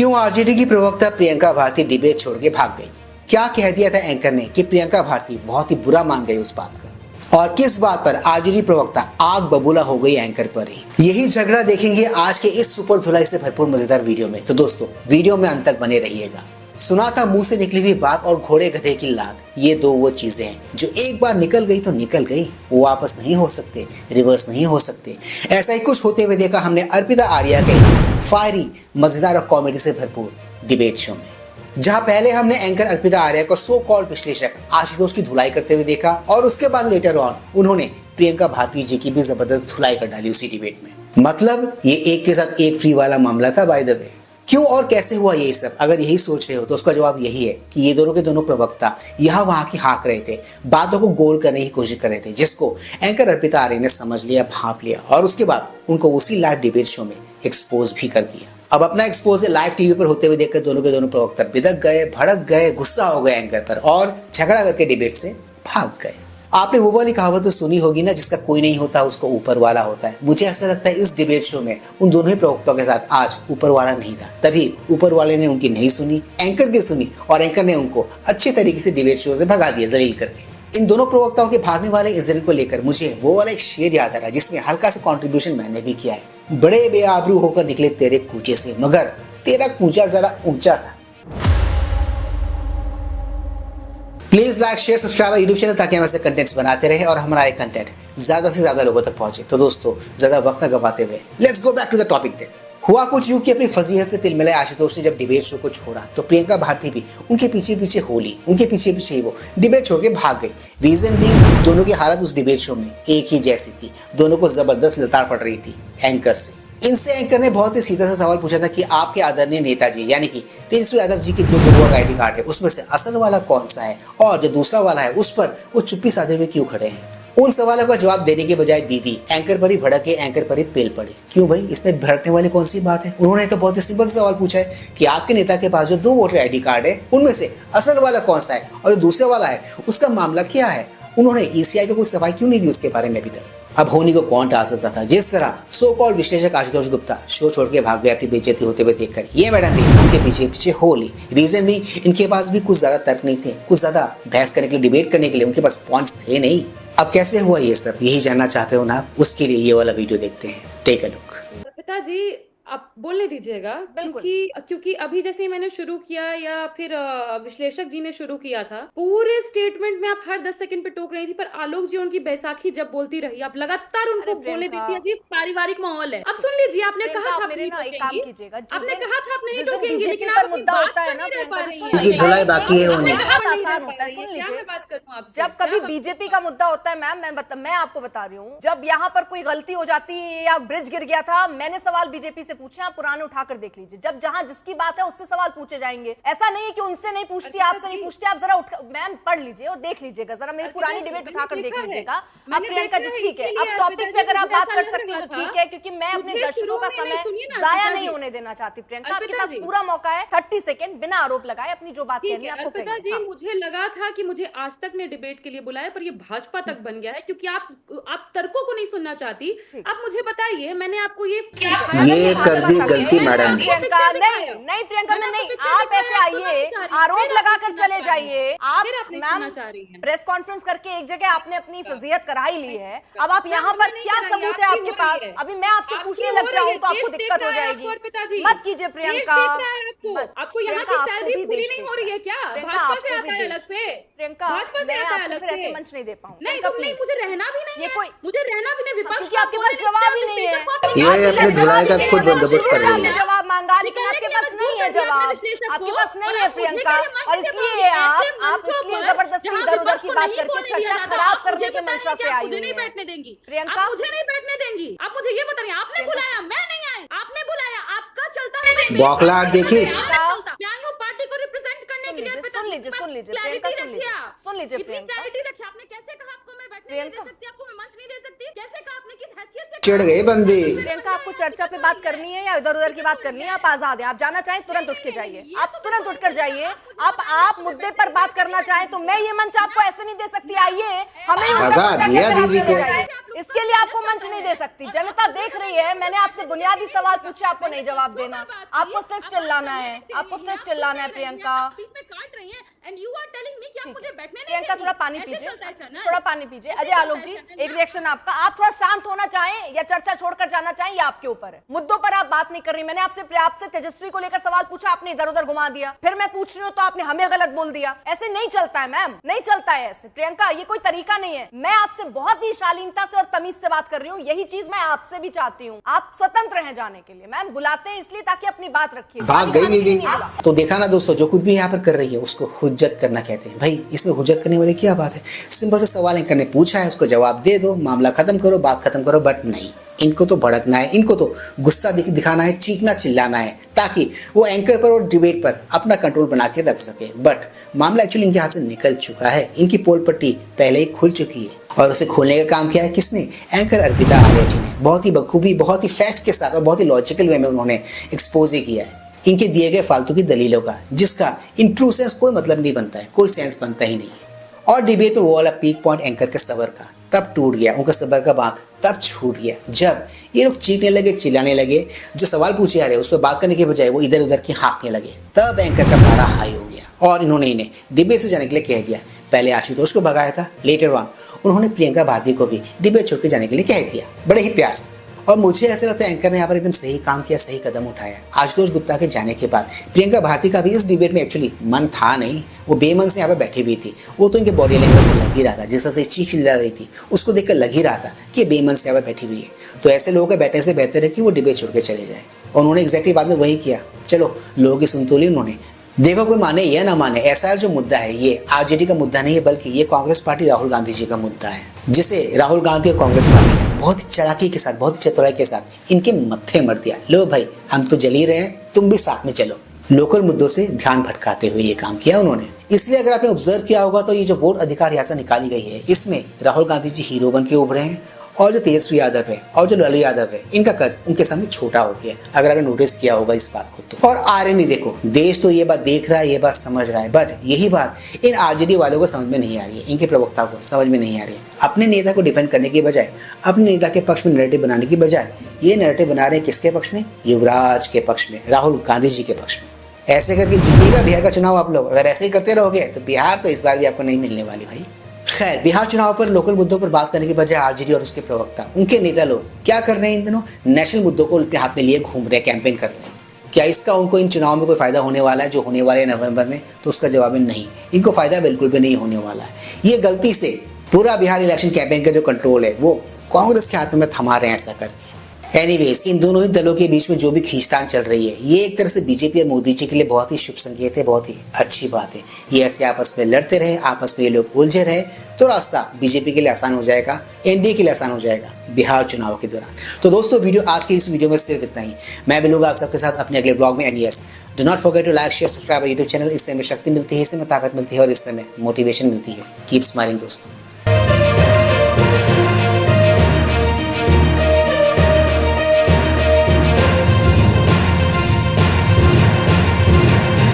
क्यों आरजेडी की प्रवक्ता प्रियंका भारती डिबेट छोड़ के भाग गई? क्या कह दिया था एंकर ने कि प्रियंका भारती बहुत ही बुरा मान गई उस बात का? और किस बात पर आरजेडी प्रवक्ता आग बबूला हो गई एंकर पर ही? यही झगड़ा देखेंगे आज के इस सुपर धुलाई से भरपूर मजेदार वीडियो में। तो दोस्तों वीडियो में अंत तक बने रहिएगा। सुना था मुंह से निकली हुई बात और घोड़े गधे की लात, ये दो वो चीजें हैं जो एक बार निकल गई तो निकल गई, वो वापस नहीं हो सकते, रिवर्स नहीं हो सकते। ऐसा ही कुछ होते हुए देखा हमने अर्पिता आर्या के फायरी मजेदार और कॉमेडी से भरपूर डिबेट शो में, जहां पहले हमने एंकर अर्पिता आर्या को सो कॉल्ड विश्लेषक आशुतोष की धुलाई करते हुए देखा और उसके बाद लेटर ऑन उन्होंने प्रियंका भारती जी की भी जबरदस्त धुलाई कर डाली उसी डिबेट में। मतलब ये एक के साथ एक फ्री वाला मामला था बाय द वे। क्यों और कैसे हुआ ये सब? अगर यही सोच रहे हो तो उसका जवाब यही है कि ये दोनों के दोनों प्रवक्ता यहाँ वहां की हाँक रहे थे, बातों को गोल करने की कोशिश कर रहे थे, जिसको एंकर अर्पिता आर्य ने समझ लिया, भांप लिया और उसके बाद उनको उसी लाइव डिबेट शो में एक्सपोज भी कर दिया। अब अपना एक्सपोज लाइव टीवी पर होते हुए देखकर दोनों के दोनों प्रवक्ता बिदक गए, भड़क गए, गुस्सा हो गए एंकर पर और झगड़ा करके डिबेट से भाग गए। आपने वो वाली कहावत तो सुनी होगी ना, जिसका कोई नहीं होता उसको ऊपर वाला होता है। मुझे ऐसा लगता है इस डिबेट शो में उन दोनों ही प्रवक्ताओं के साथ आज ऊपर वाला नहीं था, तभी ऊपर वाले ने उनकी नहीं सुनी, एंकर की सुनी और एंकर ने उनको अच्छे तरीके से डिबेट शो से भगा दिया जलील करके। इन दोनों प्रवक्ताओं के भागने वाले इंसिडेंट को लेकर मुझे वो वाला एक शेर याद आ रहा है जिसमें हल्का सा कॉन्ट्रीब्यूशन मैंने भी किया है। बड़े बेआबरू होकर निकले तेरे कूचे से, मगर तेरा कूचा जरा ऊंचा था। Please like share subscribe YouTube channel ताकि हम ऐसे कंटेंट्स बनाते रहे और हमारा ये कंटेंट ज्यादा से ज्यादा लोगों तक पहुंचे। तो दोस्तों ज्यादा वक्त न गवाते हुए let's go back to the topic. Then हुआ कुछ यूं कि अपनी फजीहत से तिलमिलाए आशुतोष ने जब डिबेट शो को छोड़ा तो प्रियंका भारती भी उनके पीछे पीछे होली, उनके पीछे पीछे ही वो डिबेट छोड़ के भाग गई। रीजन भी दोनों की हालत उस डिबेट शो में एक ही जैसी थी, दोनों को जबरदस्त लताड़ पड़ रही थी एंकर से। इनसे एंकर ने बहुत ही सीधा सा सवाल पूछा था कि आपके आदरणीय नेताजी यानी कि तेजस्वी यादव जी के जो दो वोटर आईडी कार्ड है उसमें से असल वाला कौन सा है और जो दूसरा वाला है उस पर वो चुप्पी साधे हुए क्यों खड़े हैं? उन सवालों का जवाब देने के बजाय दीदी एंकर पर ही भड़के, एंकर पर ही पेल पड़ी। क्यों भाई, इसमें भड़कने वाली कौन सी बात है? उन्होंने तो बहुत ही सिंपल सा सवाल पूछा है कि आपके नेता के पास जो दो वोटर आईडी कार्ड है उनमें से असल वाला कौन सा है और जो दूसरा वाला है उसका मामला क्या है? उन्होंने ईसीआई को कोई सफाई क्यों नहीं दी उसके बारे में अभी तक? अब होनी को कौन टाल सकता था? जिस तरह सो कॉल्ड विश्लेषक आशुतोष गुप्ता शो छोड़ के भाग गए अपनी बेइज्जती होते हुए देखकर, ये मैडम भी उनके पीछे पीछे होली। रीजन भी इनके पास भी कुछ ज्यादा तर्क नहीं थे, कुछ ज्यादा बहस करने के लिए, डिबेट करने के लिए उनके पास पॉइंट्स थे नहीं। अब कैसे हुआ ये सब, यही जानना चाहते हो ना? उसके लिए ये वाला वीडियो देखते हैं, टेक अ लुक। पिताजी आप बोलने दीजिएगा, क्योंकि अभी जैसे मैंने शुरू किया या फिर विश्लेषक जी ने शुरू किया था, पूरे स्टेटमेंट में आप हर 10 सेकंड पे टोक रही थी, पर आलोक जी उनकी बैसाखी जब बोलती रही आप लगातार उनको बोलने देती है। जी पारिवारिक माहौल है। अब सुन लीजिए, आपने कहा था आपने कहा था आप नहीं टोकेंगे, लेकिन आप मुद्दा होता है ना क्योंकि धुलाई बाकी है होने। बात करूं आपसे, जब कभी बीजेपी का मुद्दा होता है मैम, मैं आपको बता रही हूँ, जब यहाँ पर कोई गलती हो जाती है या ब्रिज गिर गया था, मैंने सवाल बीजेपी से पूछे, आप पुराने उठाकर देख लीजिए। जब जहां जिसकी बात है उससे सवाल पूछे जाएंगे। ऐसा नहीं है कि उनसे नहीं पूछती, आपसे नहीं पूछती। आप जरा मैम पढ़ लीजिए और देख लीजिएगा, जरा मेरी पुरानी डिबेट उठाकर देख लीजिएगा। अब प्रियंका जी ठीक है, अब टॉपिक पे अगर आप बात कर सकती हैं तो ठीक है, क्योंकि मैं अपने दर्शकों का समय जाया नहीं होने देना चाहती। प्रियंका आपके पास पूरा मौका है 30 सेकंड बिना आरोप लगाए अपनी जो बात कहनी है आपको कहिए। मुझे लगा था कि मुझे आज तक ने डिबेट के लिए बुलाया, पर ये भाजपा तक बन गया है, क्योंकि आप तर्कों को नहीं सुनना चाहती। अब मुझे बताइए, मैंने आपको ये कर दी गलती मैडम। नहीं प्रियंका में नहीं, आप ऐसे आइए, आरोप लगाकर चले जाइए। आप मैम प्रेस कॉन्फ्रेंस करके एक जगह आपने अपनी फजीयत करा ही ली है, अब आप यहाँ पर क्या सबूत है आपके पास? अभी मैं आपसे पूछने लग जाऊँ तो आपको दिक्कत हो जाएगी। मत कीजिए प्रियंका। आपको यहाँ की सैलरी पूरी नहीं हो रही है क्या? भाजपा से आता है अलग से, प्रियंका भाजपा से आता है अलग से। मंच नहीं दे पाऊंगी। नहीं, मुझे रहना भी नहीं है, मुझे रहना भी नहीं। विपक्ष की आपके पास जवाब ही नहीं है। ये अपने धुलाई का खुद बंदोबस्त कर रही है। जवाब मांगा लेकिन आपके पास नहीं है जवाब, आपके पास नहीं है प्रियंका, और इसलिए आप इसलिए जबरदस्ती इधर उधर की बात करके चर्चा खराब करने के मंशा से आई हुई है। प्रियंका मुझे नहीं बैठने देंगी। आप मुझे ये बताइए, आपने बुलाया, मैं नहीं आई, आपने बुलाया, आपका चलता है बौखलाहट देखिए। पार्टी को रिप्रेजेंट करने के लिए। सुन लीजिए प्रियंका, सुन लीजिए प्रियंका, आपने कैसे कहा आपको मैं बैठने नहीं दे सकती, आपको मैं मंच नहीं दे सकती? कैसे कहा आपने, किस हैसियत से? चिढ़ गए बंदे। प्रियंका आपको चर्चा पे बात करनी है या इधर उधर की बात करनी है, आप आजाद हैं। आप जाना चाहें तुरंत उठ के जाइए, आप तुरंत उठकर जाइए। आप मुद्दे पर बात करना चाहें तो मैं ये मंच आपको ऐसे नहीं दे सकती। आइए, इसके लिए आपको मंच नहीं दे सकती। जनता देख रही है, मैंने आपसे बुनियादी सवाल पूछे, आपको नहीं जवाब देना, आपको सिर्फ चिल्लाना है, आपको सिर्फ चिल्लाना है। प्रियंका, प्रियंका थोड़ा पानी पीजिए, थोड़ा पानी पीजिए। अजय आलोक जी, एक रिएक्शन आपका। आप थोड़ा शांत होना चाहें या चर्चा छोड़कर जाना चाहें, ये आपके ऊपर है। मुद्दों पर आप बात नहीं कर रही। मैंने आपसे तेजस्वी को लेकर सवाल पूछा, आपने इधर उधर घुमा दिया। फिर मैं पूछ रही हूँ तो आपने हमें गलत बोल दिया। ऐसे नहीं चलता है मैम, नहीं चलता है ऐसे। प्रियंका, ये कोई तरीका नहीं है। मैं आपसे बहुत ही शालीनता से और तमीज से बात कर रही हूँ। यही चीज मैं आपसे भी चाहती हूँ। आप स्वतंत्र हैं जाने के लिए। मैम बुलाते हैं इसलिए ताकि अपनी बात रखिए। भाग गई दीदी। तो देखा ना दोस्तों, जो कुछ भी यहाँ पर कर रही है उसको हुज्जत करना कहते हैं। भाई इसमें हुज्जत करने वाली क्या बात है? सिंपल से सवाल एंकर ने पूछा है, उसको जवाब दे दो, मामला खत्म करो, बात खत्म करो। बट नहीं, इनको तो भड़कना है, इनको तो गुस्सा दिखाना है, चीखना चिल्लाना है, ताकि वो एंकर पर और डिबेट पर अपना कंट्रोल बना के रख सके। बट मामला एक्चुअली इनके हाथ से निकल चुका है। इनकी पोल पट्टी पहले ही खुल चुकी है और उसे खोलने का काम किया है किसने? एंकर अर्पिता आर्या जी ने। बहुत ही बखूबी, बहुत ही फैक्ट्स के साथ और बहुत ही लॉजिकल वे में उन्होंने एक्सपोज किया है इनके दिए गए फालतू की दलीलों का, जिसका इन ट्रू सेंस कोई मतलब नहीं बनता है, कोई सेंस बनता ही नहीं है। और डिबेट में वो वाला पीक पॉइंट एंकर के सबर का तब टूट गया, उनका सबर का बांध तब छूट गया जब ये लोग चीखने लगे, चिल्लाने लगे, जो सवाल पूछे जा रहे उस पर बात करने के बजाय वो इधर उधर की हाँकने लगे। तब एंकर का पारा हाई हो गया और इन्होंने इन्हें डिबेट से जाने के लिए कह दिया। पहले आशुतोष को भगाया था, लेटर ऑन उन्होंने प्रियंका भारती को भी डिबेट छोड़ के जाने के लिए कह दिया, बड़े ही प्यार से। और मुझे ऐसा लगता है एंकर ने यहाँ पर एकदम सही काम किया, सही कदम उठाया। आशुतोष गुप्ता के जाने के बाद प्रियंका भारती का भी इस डिबेट में एक्चुअली मन था नहीं, वो बेमन से यहाँ पर बैठी हुई थी। वो तो इनके बॉडी लैंग्वेज से लग ही रहा था, जिस तरह से चीख चिल्ला रही थी उसको देखकर लग ही रहा था कि बेमन से यहाँ पर बैठी हुई है। तो ऐसे लोगों के बैठने से बेहतर है कि वो डिबेट छोड़ के चले जाए। और उन्होंने एग्जैक्टली बाद में वही किया। चलो, लोगों की सुन तो ली उन्होंने। देखो, कोई माने या ना माने, एसआईआर जो मुद्दा है ये आरजेडी का मुद्दा नहीं है, बल्कि ये कांग्रेस पार्टी राहुल गांधी जी का मुद्दा है, जिसे राहुल गांधी और कांग्रेस पार्टी ने बहुत ही चालाकी के साथ, बहुत ही चतुराई के साथ इनके मत्थे मर दिया। लो भाई, हम तो जल ही रहे हैं, तुम भी साथ में चलो। लोकल मुद्दों से ध्यान भटकाते हुए ये काम किया उन्होंने। इसलिए अगर आपने ऑब्जर्व किया होगा तो ये जो वोट अधिकार यात्रा निकाली गई है, इसमें राहुल गांधी जी हीरो बन के उभरे हैं और जो तेजस्वी यादव है और जो लालू यादव है, इनका कद उनके सामने छोटा हो गया, अगर आपने नोटिस किया होगा इस बात को तो। और आर्यन, देखो, देश तो ये बात देख रहा है, ये बात समझ रहा है, बट यही बात इन आरजेडी वालों को समझ में नहीं आ रही है, इनके प्रवक्ता को समझ में नहीं आ रही है। अपने नेता को डिफेंड करने के बजाय, अपने नेता के पक्ष में नैरेटिव बनाने की बजाय, ये नैरेटिव बना रहे हैं किसके पक्ष में? युवराज के पक्ष में, राहुल गांधी जी के पक्ष में। ऐसे करके जीतेगा बिहार का चुनाव आप लोग। अगर ऐसे ही करते रहोगे तो बिहार तो इस बार भी आपको नहीं मिलने वाली भाई। खैर, बिहार चुनाव पर लोकल मुद्दों पर बात करने के बजाय आरजेडी और उसके प्रवक्ता, उनके नेता लोग क्या कर रहे हैं इन दिनों? नेशनल मुद्दों को अपने हाथ में लिए घूम रहे, कैंपेन कर रहे हैं। क्या इसका उनको इन चुनाव में कोई फायदा होने वाला है जो होने वाले नवंबर में? तो उसका जवाब है नहीं, इनको फायदा बिल्कुल भी नहीं होने वाला है। ये गलती से पूरा बिहार इलेक्शन कैंपेन का जो कंट्रोल है वो कांग्रेस के हाथों में थमा रहे हैं ऐसा करके। एनीवेज, इन दोनों ही दलों के बीच में जो भी खींचतान चल रही है, ये एक तरह से बीजेपी और मोदी जी के लिए बहुत ही शुभ संकेत है, बहुत ही अच्छी बात है। ये ऐसे आपस में लड़ते रहे, आपस में ये लोग उलझे रहे तो रास्ता बीजेपी के लिए आसान हो जाएगा, एनडीए के लिए आसान हो जाएगा बिहार चुनाव के दौरान। तो दोस्तों, आज की इस वीडियो में सिर्फ इतना ही। मैं मिलूंगा आप सबके साथ अपने अगले व्लॉग में। And yes, do not forget to like, share, subscribe YouTube channel. इससे हमें शक्ति मिलती है, इससे हमें ताकत मिलती है और इससे हमें मोटिवेशन मिलती है। कीप स्माइलिंग दोस्तों।